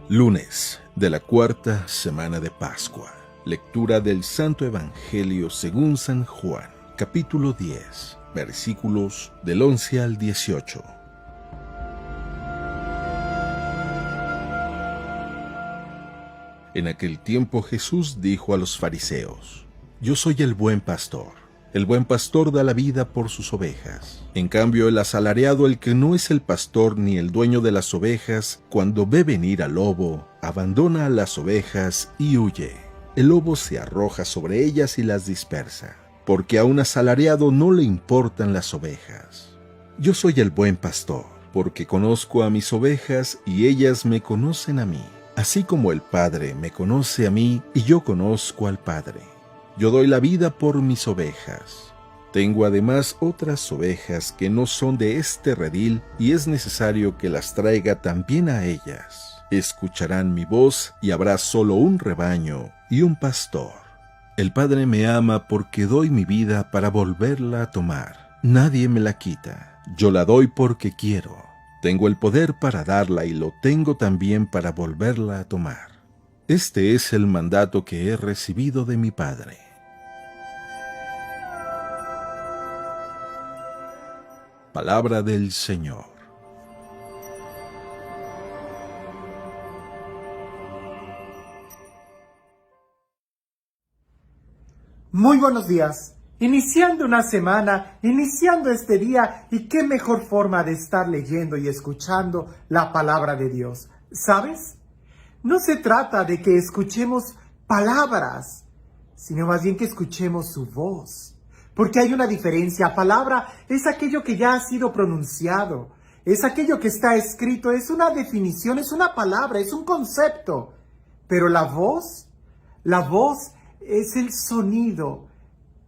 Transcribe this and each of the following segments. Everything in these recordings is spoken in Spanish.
Lunes de la cuarta semana de Pascua. Lectura del Santo Evangelio según San Juan, capítulo 10, versículos del 11 al 18. En aquel tiempo Jesús dijo a los fariseos: Yo soy el buen pastor. El buen pastor da la vida por sus ovejas. En cambio, el asalariado, el que no es el pastor ni el dueño de las ovejas, cuando ve venir al lobo, abandona a las ovejas y huye. El lobo se arroja sobre ellas y las dispersa, porque a un asalariado no le importan las ovejas. Yo soy el buen pastor, porque conozco a mis ovejas y ellas me conocen a mí, así como el Padre me conoce a mí y yo conozco al Padre. Yo doy la vida por mis ovejas. Tengo además otras ovejas que no son de este redil y es necesario que las traiga también a ellas. Escucharán mi voz y habrá solo un rebaño y un pastor. El Padre me ama porque doy mi vida para volverla a tomar. Nadie me la quita. Yo la doy porque quiero. Tengo el poder para darla y lo tengo también para volverla a tomar. Este es el mandato que he recibido de mi Padre. Palabra del Señor. Muy buenos días. Iniciando una semana, iniciando este día, y qué mejor forma de estar leyendo y escuchando la palabra de Dios. ¿Sabes? No se trata de que escuchemos palabras, sino más bien que escuchemos su voz. Porque hay una diferencia. Palabra es aquello que ya ha sido pronunciado, es aquello que está escrito, es una definición, es una palabra, es un concepto. Pero la voz es el sonido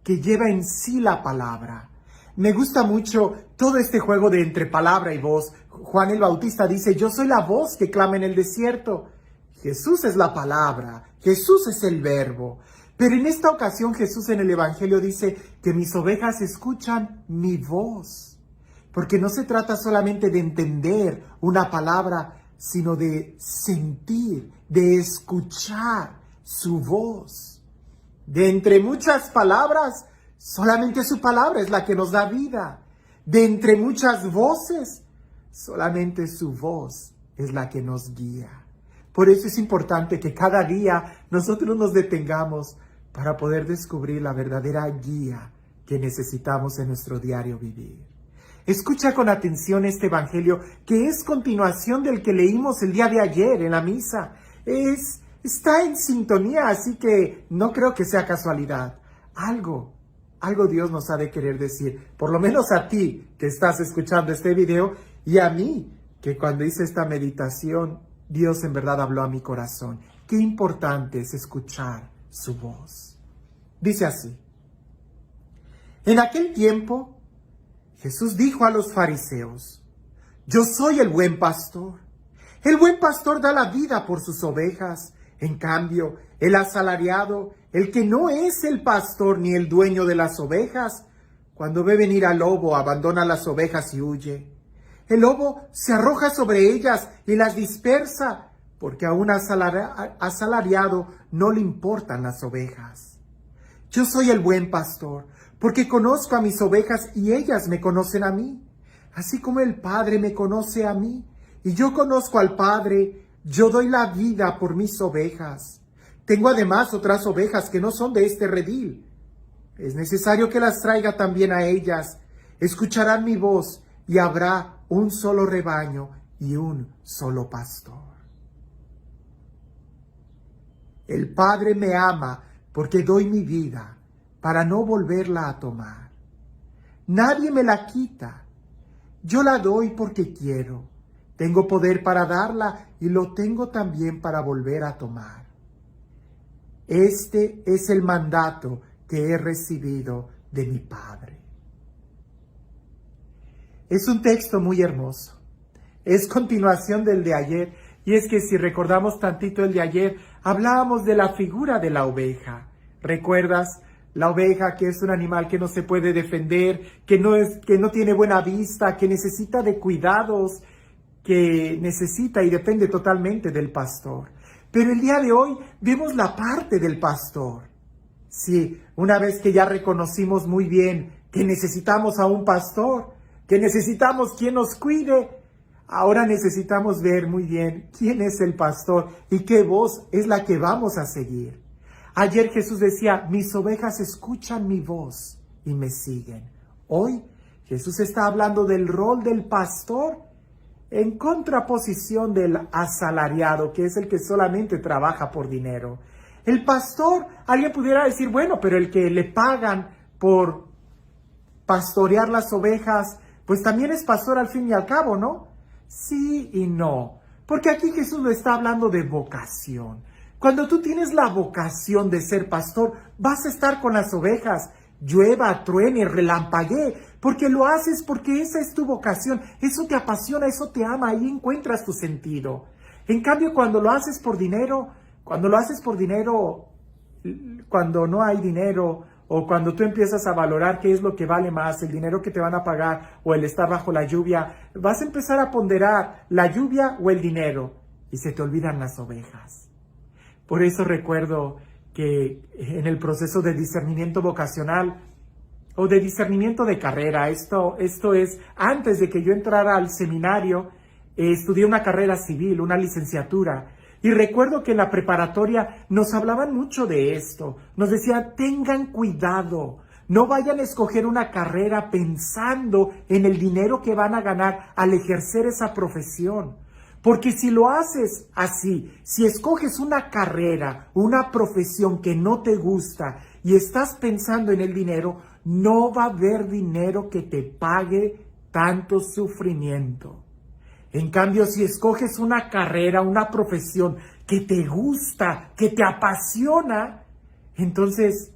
que lleva en sí la palabra. Me gusta mucho todo este juego de entre palabra y voz. Juan el Bautista dice: yo soy la voz que clama en el desierto. Jesús es la palabra, Jesús es el verbo. Pero en esta ocasión Jesús en el Evangelio dice que mis ovejas escuchan mi voz. Porque no se trata solamente de entender una palabra, sino de sentir, de escuchar su voz. De entre muchas palabras, solamente su palabra es la que nos da vida. De entre muchas voces, solamente su voz es la que nos guía. Por eso es importante que cada día nosotros nos detengamos para poder descubrir la verdadera guía que necesitamos en nuestro diario vivir. Escucha con atención este evangelio, que es continuación del que leímos el día de ayer en la misa. Está en sintonía, así que no creo que sea casualidad. Algo Dios nos ha de querer decir, por lo menos a ti que estás escuchando este video, y a mí que cuando hice esta meditación, Dios en verdad habló a mi corazón. Qué importante es escuchar su voz. Dice así: en aquel tiempo, Jesús dijo a los fariseos: yo soy el buen pastor. El buen pastor da la vida por sus ovejas. En cambio, el asalariado, el que no es el pastor ni el dueño de las ovejas, cuando ve venir al lobo, abandona las ovejas y huye. El lobo se arroja sobre ellas y las dispersa, porque a un asalariado no le importan las ovejas. Yo soy el buen pastor, porque conozco a mis ovejas y ellas me conocen a mí, así como el Padre me conoce a mí, y yo conozco al Padre. Yo doy la vida por mis ovejas. Tengo además otras ovejas que no son de este redil. Es necesario que las traiga también a ellas. Escucharán mi voz y habrá un solo rebaño y un solo pastor. El Padre me ama porque doy mi vida para no volverla a tomar. Nadie me la quita. Yo la doy porque quiero. Tengo poder para darla y lo tengo también para volver a tomar. Este es el mandato que he recibido de mi Padre. Es un texto muy hermoso. Es continuación del de ayer. Y es que si recordamos tantito el de ayer, hablábamos de la figura de la oveja. ¿Recuerdas? La oveja, que es un animal que no se puede defender, que no tiene buena vista, que necesita de cuidados, que necesita y depende totalmente del pastor. Pero el día de hoy vemos la parte del pastor. Sí, una vez que ya reconocimos muy bien que necesitamos a un pastor, que necesitamos quien nos cuide, ahora necesitamos ver muy bien quién es el pastor y qué voz es la que vamos a seguir. Ayer Jesús decía, mis ovejas escuchan mi voz y me siguen. Hoy Jesús está hablando del rol del pastor en contraposición del asalariado, que es el que solamente trabaja por dinero. El pastor, alguien pudiera decir, bueno, pero el que le pagan por pastorear las ovejas, pues también es pastor al fin y al cabo, ¿no? Sí y no, porque aquí Jesús lo está hablando de vocación. Cuando tú tienes la vocación de ser pastor, vas a estar con las ovejas, llueva, truene, relampaguee, porque lo haces porque esa es tu vocación, eso te apasiona, eso te ama, ahí encuentras tu sentido. En cambio, cuando lo haces por dinero, cuando no hay dinero, o cuando tú empiezas a valorar qué es lo que vale más, el dinero que te van a pagar o el estar bajo la lluvia, vas a empezar a ponderar la lluvia o el dinero y se te olvidan las ovejas. Por eso recuerdo que en el proceso de discernimiento vocacional o de discernimiento de carrera, esto es, antes de que yo entrara al seminario, estudié una carrera civil, una licenciatura, y recuerdo que en la preparatoria nos hablaban mucho de esto, nos decían, tengan cuidado, no vayan a escoger una carrera pensando en el dinero que van a ganar al ejercer esa profesión. Porque si lo haces así, si escoges una carrera, una profesión que no te gusta y estás pensando en el dinero, no va a haber dinero que te pague tanto sufrimiento. En cambio, si escoges una carrera, una profesión que te gusta, que te apasiona, entonces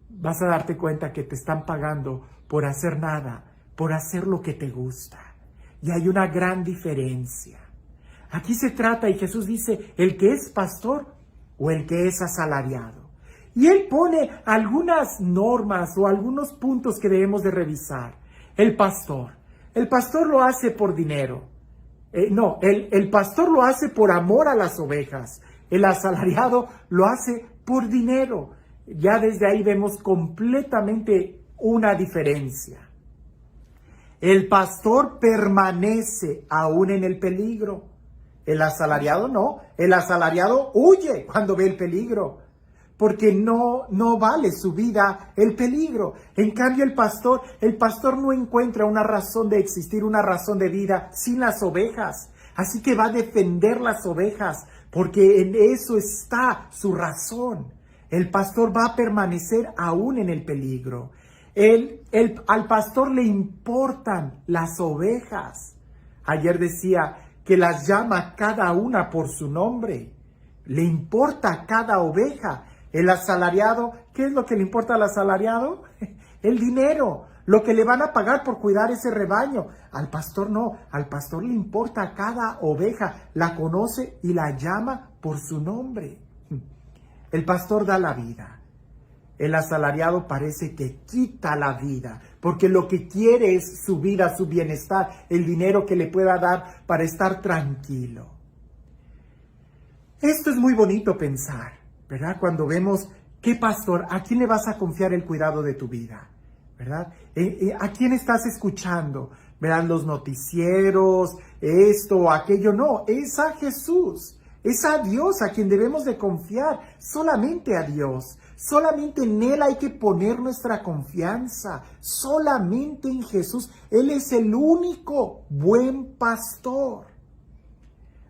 vas a darte cuenta que te están pagando por hacer nada, por hacer lo que te gusta. Y hay una gran diferencia. Aquí se trata, y Jesús dice, el que es pastor o el que es asalariado. Y Él pone algunas normas o algunos puntos que debemos de revisar. El pastor lo hace por dinero. El pastor lo hace por amor a las ovejas. El asalariado lo hace por dinero. Ya desde ahí vemos completamente una diferencia. El pastor permanece aún en el peligro. El asalariado no. El asalariado huye cuando ve el peligro, porque no vale su vida el peligro. En cambio, el pastor no encuentra una razón de existir, una razón de vida sin las ovejas. Así que va a defender las ovejas, porque en eso está su razón. El pastor va a permanecer aún en el peligro. Al pastor le importan las ovejas. Ayer decía que las llama cada una por su nombre. Le importa cada oveja. El asalariado, ¿qué es lo que le importa al asalariado? El dinero, lo que le van a pagar por cuidar ese rebaño. Al pastor no, al pastor le importa cada oveja, la conoce y la llama por su nombre. El pastor da la vida. El asalariado parece que quita la vida, porque lo que quiere es su vida, su bienestar, el dinero que le pueda dar para estar tranquilo. Esto es muy bonito pensar, ¿verdad? Cuando vemos qué pastor, ¿a quién le vas a confiar el cuidado de tu vida? ¿Verdad? ¿A quién estás escuchando? ¿Verdad? Los noticieros, esto o aquello. No, es a Jesús, es a Dios a quien debemos de confiar, solamente a Dios. Solamente en Él hay que poner nuestra confianza, solamente en Jesús. Él es el único buen pastor.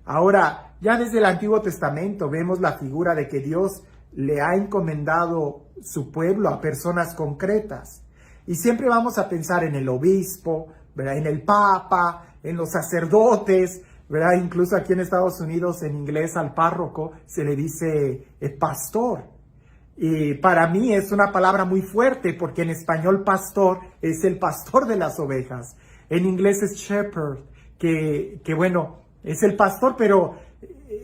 Ahora, ya desde el Antiguo Testamento vemos la figura de que Dios le ha encomendado su pueblo a personas concretas. Y siempre vamos a pensar en el obispo, ¿verdad? En el papa, en los sacerdotes, ¿verdad? Incluso aquí en Estados Unidos, en inglés, al párroco se le dice pastor. Y para mí es una palabra muy fuerte, porque en español pastor es el pastor de las ovejas. En inglés es shepherd, que bueno, es el pastor, pero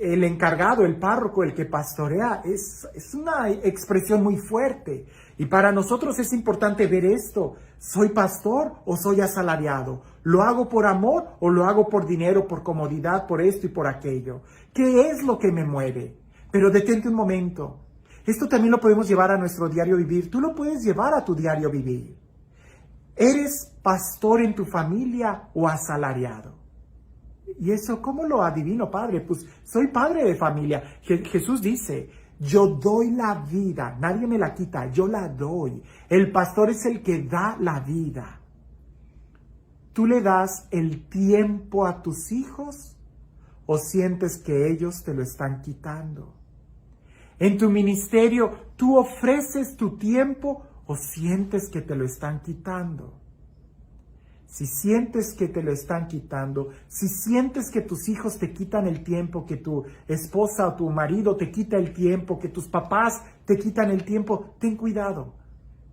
el encargado, el párroco, el que pastorea, es una expresión muy fuerte. Y para nosotros es importante ver esto. ¿Soy pastor o soy asalariado? ¿Lo hago por amor o lo hago por dinero, por comodidad, por esto y por aquello? ¿Qué es lo que me mueve? Pero detente un momento. Esto también lo podemos llevar a nuestro diario vivir. Tú lo puedes llevar a tu diario vivir. ¿Eres pastor en tu familia o asalariado? ¿Y eso cómo lo adivino, padre? Pues soy padre de familia. Jesús dice, yo doy la vida, nadie me la quita, yo la doy. El pastor es el que da la vida. ¿Tú le das el tiempo a tus hijos o sientes que ellos te lo están quitando? En tu ministerio, ¿tú ofreces tu tiempo o sientes que te lo están quitando? Si sientes que te lo están quitando, si sientes que tus hijos te quitan el tiempo, que tu esposa o tu marido te quita el tiempo, que tus papás te quitan el tiempo, ten cuidado,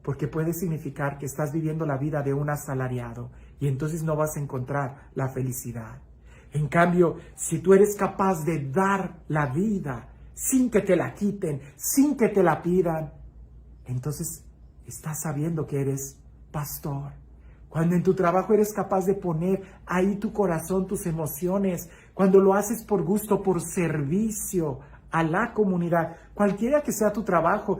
porque puede significar que estás viviendo la vida de un asalariado y entonces no vas a encontrar la felicidad. En cambio, si tú eres capaz de dar la vida sin que te la quiten, sin que te la pidan, entonces estás sabiendo que eres pastor. Cuando en tu trabajo eres capaz de poner ahí tu corazón, tus emociones, cuando lo haces por gusto, por servicio a la comunidad, cualquiera que sea tu trabajo,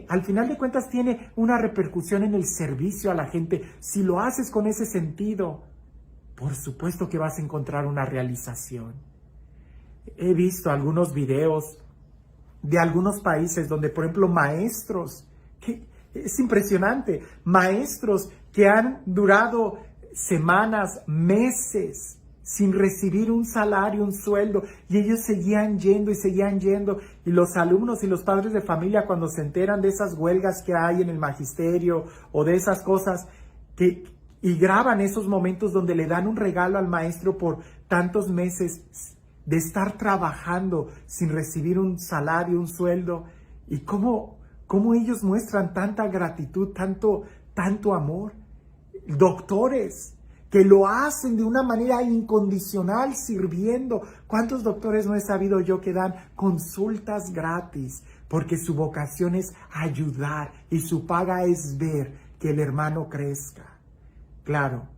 al final de cuentas tiene una repercusión en el servicio a la gente. Si lo haces con ese sentido, por supuesto que vas a encontrar una realización. He visto algunos videos de algunos países donde, por ejemplo, maestros, que es impresionante, maestros que han durado semanas, meses, sin recibir un salario, un sueldo, y ellos seguían yendo, y los alumnos y los padres de familia, cuando se enteran de esas huelgas que hay en el magisterio, o de esas cosas, y graban esos momentos donde le dan un regalo al maestro por tantos meses de estar trabajando sin recibir un salario, un sueldo, y cómo ellos muestran tanta gratitud, tanto amor. Doctores que lo hacen de una manera incondicional sirviendo. ¿Cuántos doctores no he sabido yo que dan consultas gratis? Porque su vocación es ayudar y su paga es ver que el hermano crezca. Claro,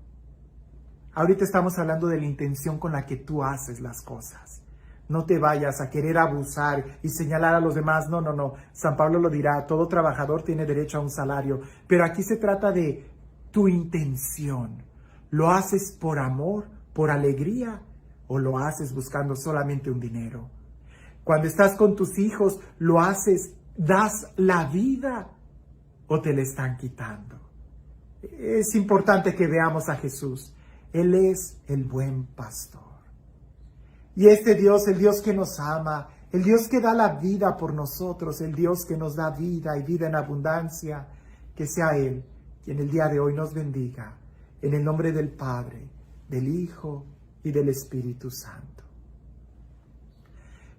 ahorita estamos hablando de la intención con la que tú haces las cosas. No te vayas a querer abusar y señalar a los demás. No. San Pablo lo dirá, todo trabajador tiene derecho a un salario. Pero aquí se trata de tu intención. ¿Lo haces por amor, por alegría, o lo haces buscando solamente un dinero? Cuando estás con tus hijos, ¿lo haces, das la vida o te la están quitando? Es importante que veamos a Jesús. Él es el buen pastor. Y este Dios, el Dios que nos ama, el Dios que da la vida por nosotros, el Dios que nos da vida y vida en abundancia, que sea Él quien el día de hoy nos bendiga, en el nombre del Padre, del Hijo y del Espíritu Santo.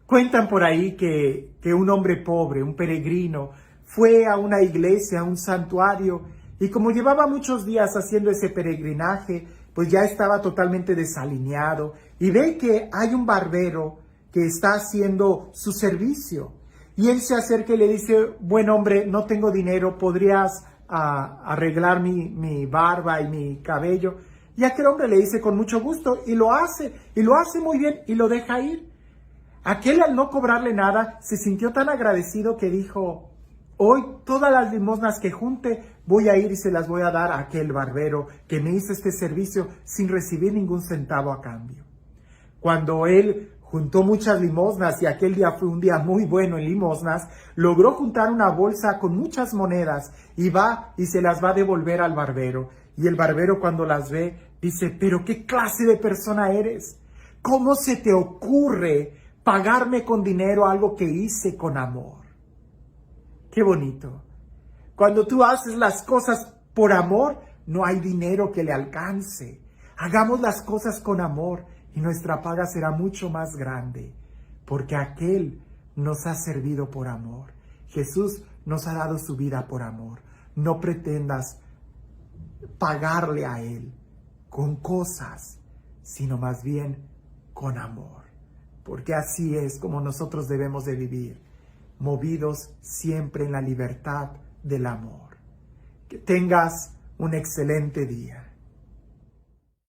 Cuentan por ahí que un hombre pobre, un peregrino, fue a una iglesia, a un santuario, y como llevaba muchos días haciendo ese peregrinaje, pues ya estaba totalmente desalineado, y ve que hay un barbero que está haciendo su servicio, y él se acerca y le dice, buen hombre, no tengo dinero, ¿podrías arreglar mi barba y mi cabello? Y aquel hombre le dice con mucho gusto, y lo hace muy bien, y lo deja ir. Aquel, al no cobrarle nada, se sintió tan agradecido que dijo, hoy todas las limosnas que junte voy a ir y se las voy a dar a aquel barbero que me hizo este servicio sin recibir ningún centavo a cambio. Cuando él juntó muchas limosnas y aquel día fue un día muy bueno en limosnas, logró juntar una bolsa con muchas monedas y va y se las va a devolver al barbero. Y el barbero, cuando las ve, dice, pero ¿qué clase de persona eres? ¿Cómo se te ocurre pagarme con dinero algo que hice con amor? Qué bonito. Cuando tú haces las cosas por amor, no hay dinero que le alcance. Hagamos las cosas con amor y nuestra paga será mucho más grande, porque aquel nos ha servido por amor. Jesús nos ha dado su vida por amor. No pretendas pagarle a Él con cosas, sino más bien con amor, porque así es como nosotros debemos de vivir, movidos siempre en la libertad del amor. Que tengas un excelente día.